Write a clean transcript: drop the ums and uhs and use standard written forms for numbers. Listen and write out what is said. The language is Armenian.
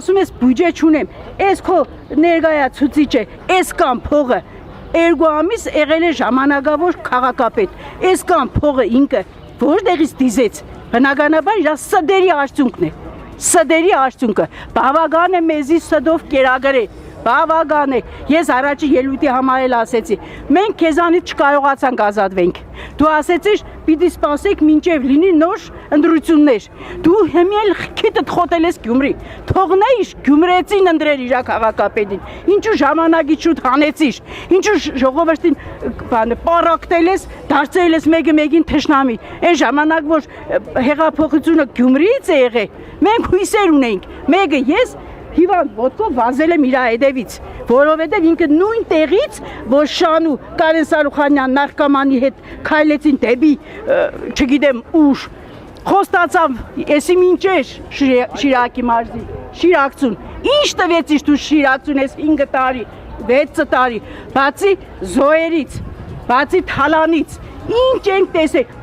ասում ես բյուջե չունեմ, այս քո ներկայացուցիչը, այս կամ փողը 2 ամիս եղել է ժամանակավոր քաղաքապետ, այս կամ փողը ինքը որտեղից դիզեց, բնականաբար իր սդերի արդյունքն է, սդերի արդյունքը, բավական է մեզի սդով կերակրել, բավական է, ես առաջի ելույթի համար էլ ասեցի, մենք քեզանից չկարողացանք ազատվենք, դու ասեցիր պիտի սպասեք մինչև լինի նոր ընտրություններ, դու հիմել քիթդ խոտել ես Գյումրի, թողնեիր Գյումրեցին ընտրել իր քաղաքապետին, ինչու ժամանակից շուտ հանեցիր, ինչու ժողովրդին պարակտել ես, դարձել ես մեկը մեկին թշնամի, այն ժամանակ որ հեղափոխությունը Գյումրիից է եղել, մենք հույսեր ունենք, մեկը ես հիվանդ ոտքով վազել եմ իր հետևից, որովհետև ինքը նույն տեղից, որ Շանու Կարեն Սարուխանյան նարկոմանի հետ քայլեցին դեպի, չգիտեմ ուր, խոստացավ, եսի մինչեր Շիրակի մարզի, Շիրակցուն, ինչ տվեցիր դու Շիրակցուն ես 5 տարի, 6 տարի, բացի զոհերից, բացի թալանից, ինչ ենք տեսել,